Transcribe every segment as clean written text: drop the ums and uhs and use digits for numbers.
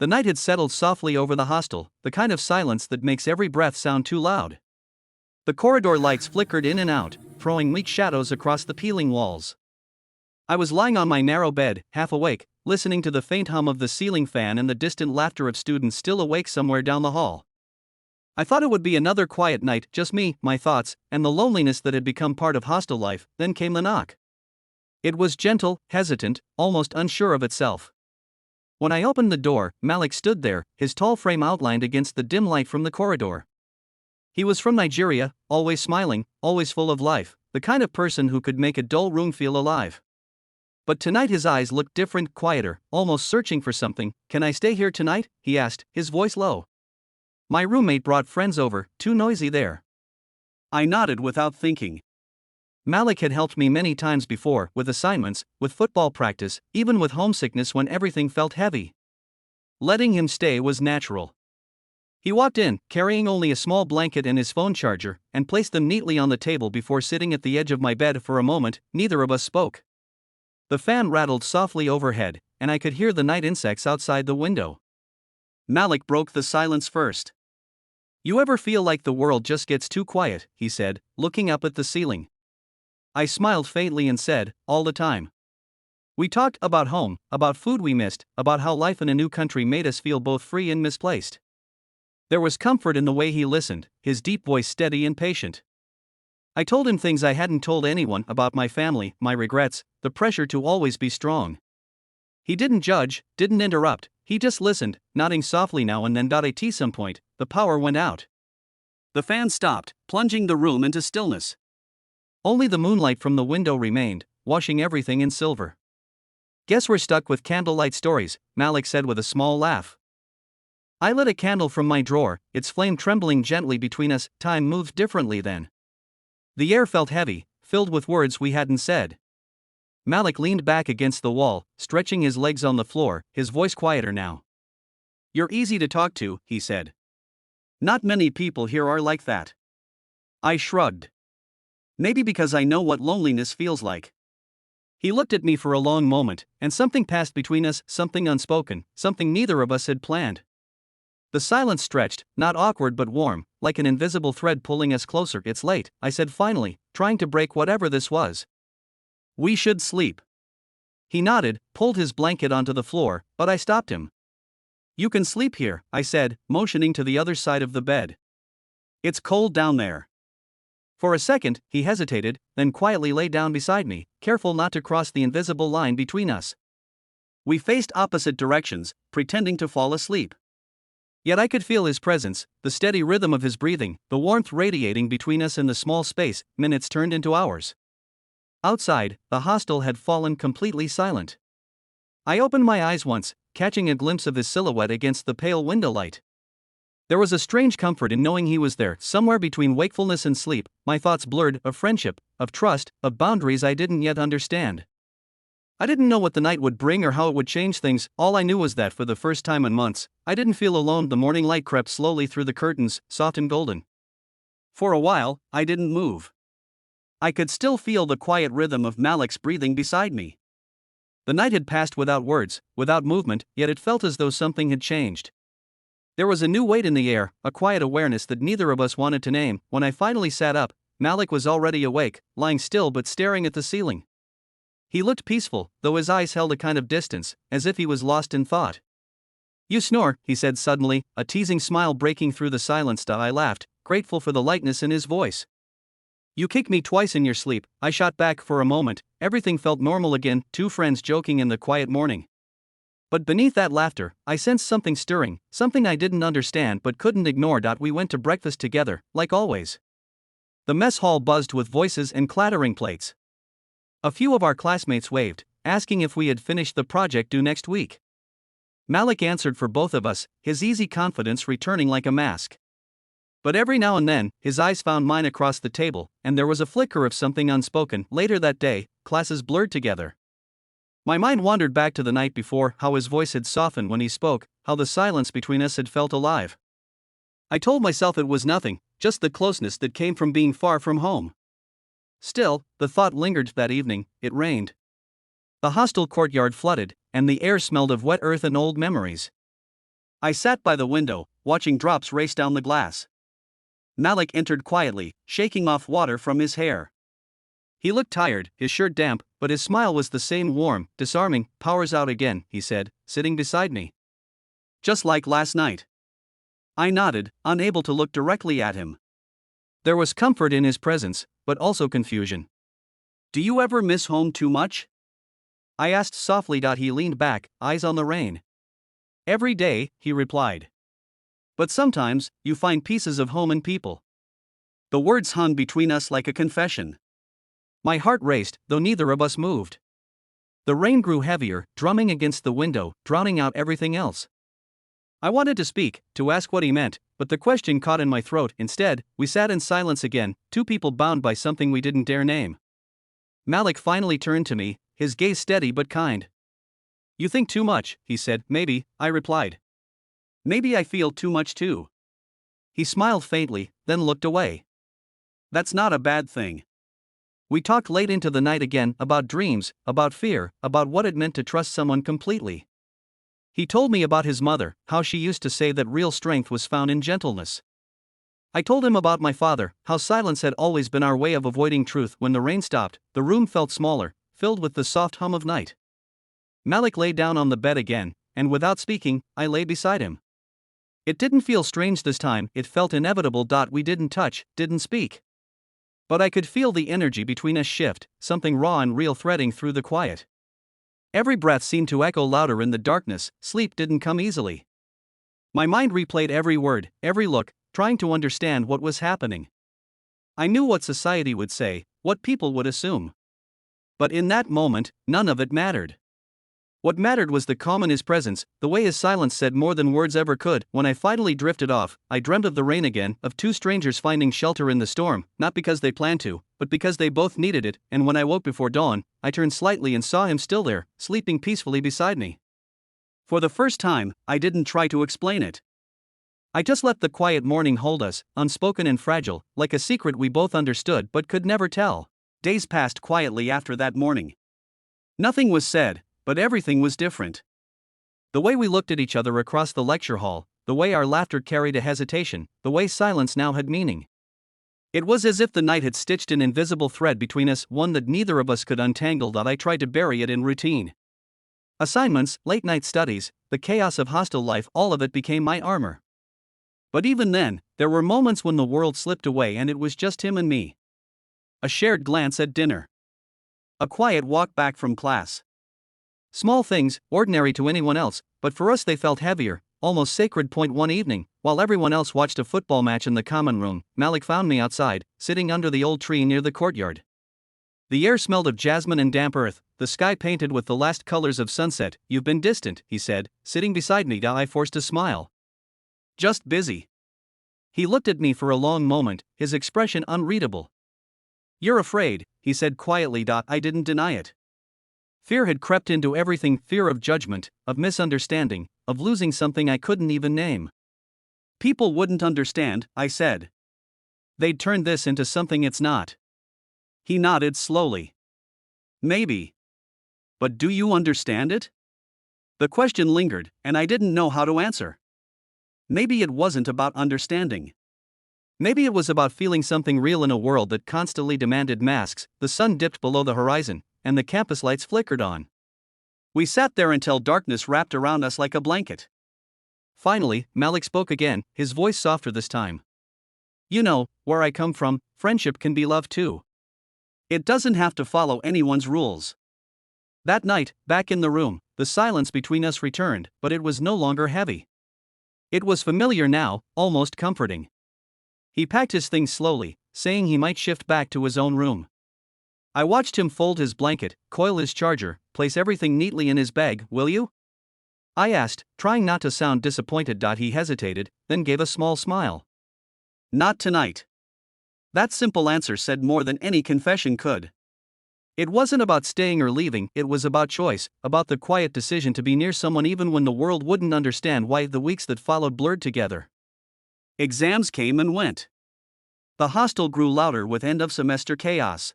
The night had settled softly over the hostel, the kind of silence that makes every breath sound too loud. The corridor lights flickered in and out, throwing weak shadows across the peeling walls. I was lying on my narrow bed, half awake, listening to the faint hum of the ceiling fan and the distant laughter of students still awake somewhere down the hall. I thought it would be another quiet night, just me, my thoughts, and the loneliness that had become part of hostel life. Then came the knock. It was gentle, hesitant, almost unsure of itself. When I opened the door, Malik stood there, his tall frame outlined against the dim light from the corridor. He was from Nigeria, always smiling, always full of life, the kind of person who could make a dull room feel alive. But tonight his eyes looked different, quieter, almost searching for something. "Can I stay here tonight?" he asked, his voice low. "My roommate brought friends over, too noisy there." I nodded without thinking. Malik had helped me many times before, with assignments, with football practice, even with homesickness when everything felt heavy. Letting him stay was natural. He walked in, carrying only a small blanket and his phone charger, and placed them neatly on the table before sitting at the edge of my bed. For a moment, neither of us spoke. The fan rattled softly overhead, and I could hear the night insects outside the window. Malik broke the silence first. "You ever feel like the world just gets too quiet?" he said, looking up at the ceiling. I smiled faintly and said, "All the time." We talked about home, about food we missed, about how life in a new country made us feel both free and misplaced. There was comfort in the way he listened, his deep voice steady and patient. I told him things I hadn't told anyone about my family, my regrets, the pressure to always be strong. He didn't judge, didn't interrupt, he just listened, nodding softly now and then. At some point, the power went out. The fan stopped, plunging the room into stillness. Only the moonlight from the window remained, washing everything in silver. "Guess we're stuck with candlelight stories," Malik said with a small laugh. I lit a candle from my drawer, its flame trembling gently between us. Time moved differently then. The air felt heavy, filled with words we hadn't said. Malik leaned back against the wall, stretching his legs on the floor, his voice quieter now. "You're easy to talk to," he said. "Not many people here are like that." I shrugged. "Maybe because I know what loneliness feels like." He looked at me for a long moment, and something passed between us, something unspoken, something neither of us had planned. The silence stretched, not awkward but warm, like an invisible thread pulling us closer. "It's late," I said finally, trying to break whatever this was. "We should sleep." He nodded, pulled his blanket onto the floor, but I stopped him. "You can sleep here," I said, motioning to the other side of the bed. "It's cold down there." For a second, he hesitated, then quietly lay down beside me, careful not to cross the invisible line between us. We faced opposite directions, pretending to fall asleep. Yet I could feel his presence, the steady rhythm of his breathing, the warmth radiating between us in the small space. Minutes turned into hours. Outside, the hostel had fallen completely silent. I opened my eyes once, catching a glimpse of his silhouette against the pale window light. There was a strange comfort in knowing he was there, somewhere between wakefulness and sleep. My thoughts blurred, of friendship, of trust, of boundaries I didn't yet understand. I didn't know what the night would bring or how it would change things. All I knew was that for the first time in months, I didn't feel alone. The morning light crept slowly through the curtains, soft and golden. For a while, I didn't move. I could still feel the quiet rhythm of Malik's breathing beside me. The night had passed without words, without movement, yet it felt as though something had changed. There was a new weight in the air, a quiet awareness that neither of us wanted to name. When I finally sat up, Malik was already awake, lying still but staring at the ceiling. He looked peaceful, though his eyes held a kind of distance, as if he was lost in thought. "You snore," he said suddenly, a teasing smile breaking through the silence. I laughed, grateful for the lightness in his voice. "You kicked me twice in your sleep," I shot back. For a moment, everything felt normal again, two friends joking in the quiet morning. But beneath that laughter, I sensed something stirring, something I didn't understand but couldn't ignore. We went to breakfast together, like always. The mess hall buzzed with voices and clattering plates. A few of our classmates waved, asking if we had finished the project due next week. Malik answered for both of us, his easy confidence returning like a mask. But every now and then, his eyes found mine across the table, and there was a flicker of something unspoken. Later that day, classes blurred together. My mind wandered back to the night before, how his voice had softened when he spoke, how the silence between us had felt alive. I told myself it was nothing, just the closeness that came from being far from home. Still, the thought lingered. That evening, it rained. The hostel courtyard flooded, and the air smelled of wet earth and old memories. I sat by the window, watching drops race down the glass. Malik entered quietly, shaking off water from his hair. He looked tired, his shirt damp, but his smile was the same warm, disarming. "Power's out again," he said, sitting beside me. "Just like last night." I nodded, unable to look directly at him. There was comfort in his presence, but also confusion. "Do you ever miss home too much?" I asked softly. He leaned back, eyes on the rain. "Every day," he replied. "But sometimes, you find pieces of home in people." The words hung between us like a confession. My heart raced, though neither of us moved. The rain grew heavier, drumming against the window, drowning out everything else. I wanted to speak, to ask what he meant, but the question caught in my throat. Instead, we sat in silence again, two people bound by something we didn't dare name. Malik finally turned to me, his gaze steady but kind. "You think too much," he said. "Maybe," I replied. "Maybe I feel too much too." He smiled faintly, then looked away. "That's not a bad thing." We talked late into the night again, about dreams, about fear, about what it meant to trust someone completely. He told me about his mother, how she used to say that real strength was found in gentleness. I told him about my father, how silence had always been our way of avoiding truth. When the rain stopped, the room felt smaller, filled with the soft hum of night. Malik lay down on the bed again, and without speaking, I lay beside him. It didn't feel strange this time, it felt inevitable. We didn't touch, didn't speak. But I could feel the energy between us shift, something raw and real threading through the quiet. Every breath seemed to echo louder in the darkness. Sleep didn't come easily. My mind replayed every word, every look, trying to understand what was happening. I knew what society would say, what people would assume. But in that moment, none of it mattered. What mattered was the calm in his presence, the way his silence said more than words ever could. When I finally drifted off, I dreamt of the rain again, of two strangers finding shelter in the storm, not because they planned to, but because they both needed it. And when I woke before dawn, I turned slightly and saw him still there, sleeping peacefully beside me. For the first time, I didn't try to explain it. I just let the quiet morning hold us, unspoken and fragile, like a secret we both understood but could never tell. Days passed quietly after that morning. Nothing was said, but everything was different. The way we looked at each other across the lecture hall, the way our laughter carried a hesitation, the way silence now had meaning. It was as if the night had stitched an invisible thread between us, one that neither of us could untangle. I tried to bury it in routine. Assignments, late-night studies, the chaos of hostel life, all of it became my armor. But even then, there were moments when the world slipped away and it was just him and me. A shared glance at dinner. A quiet walk back from class. Small things, ordinary to anyone else, but for us they felt heavier, almost sacred. One evening, while everyone else watched a football match in the common room, Malik found me outside, sitting under the old tree near the courtyard. The air smelled of jasmine and damp earth, the sky painted with the last colors of sunset. "You've been distant," he said, sitting beside me. I forced a smile. "Just busy." He looked at me for a long moment, his expression unreadable. "You're afraid," he said quietly. I didn't deny it. Fear had crept into everything, fear of judgment, of misunderstanding, of losing something I couldn't even name. "People wouldn't understand," I said. "They'd turn this into something it's not." He nodded slowly. "Maybe. But do you understand it?" The question lingered, and I didn't know how to answer. Maybe it wasn't about understanding. Maybe it was about feeling something real in a world that constantly demanded masks. The sun dipped below the horizon, and the campus lights flickered on. We sat there until darkness wrapped around us like a blanket. Finally, Malik spoke again, his voice softer this time. "You know, where I come from, friendship can be love too. It doesn't have to follow anyone's rules." That night, back in the room, the silence between us returned, but it was no longer heavy. It was familiar now, almost comforting. He packed his things slowly, saying he might shift back to his own room. I watched him fold his blanket, coil his charger, place everything neatly in his bag. "Will you?" I asked, trying not to sound disappointed. He hesitated, then gave a small smile. "Not tonight." That simple answer said more than any confession could. It wasn't about staying or leaving, it was about choice, about the quiet decision to be near someone even when the world wouldn't understand why. The weeks that followed blurred together. Exams came and went. The hostel grew louder with end-of-semester chaos.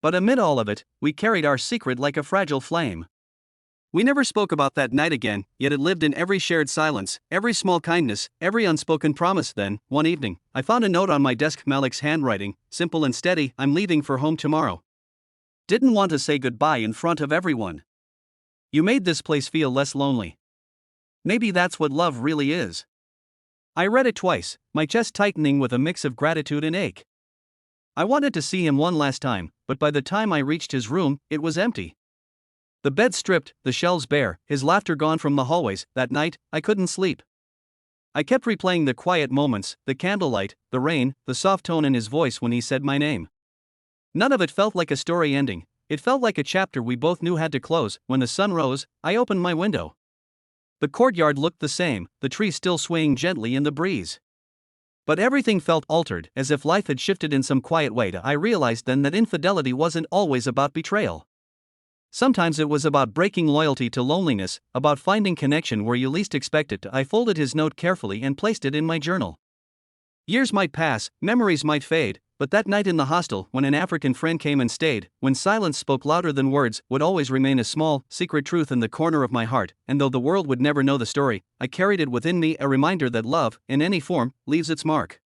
But amid all of it, we carried our secret like a fragile flame. We never spoke about that night again, yet it lived in every shared silence, every small kindness, every unspoken promise. Then, one evening, I found a note on my desk, Malik's handwriting, simple and steady: "I'm leaving for home tomorrow. Didn't want to say goodbye in front of everyone. You made this place feel less lonely. Maybe that's what love really is." I read it twice, my chest tightening with a mix of gratitude and ache. I wanted to see him one last time, but by the time I reached his room, it was empty. The bed stripped, the shelves bare, his laughter gone from the hallways. That night, I couldn't sleep. I kept replaying the quiet moments, the candlelight, the rain, the soft tone in his voice when he said my name. None of it felt like a story ending, it felt like a chapter we both knew had to close. When the sun rose, I opened my window. The courtyard looked the same, the trees still swaying gently in the breeze. But everything felt altered, as if life had shifted in some quiet way. I realized then that infidelity wasn't always about betrayal. Sometimes it was about breaking loyalty to loneliness, about finding connection where you least expect it. I folded his note carefully and placed it in my journal. Years might pass, memories might fade, but that night in the hostel, when an African friend came and stayed, when silence spoke louder than words, would always remain a small, secret truth in the corner of my heart. And though the world would never know the story, I carried it within me, a reminder that love, in any form, leaves its mark.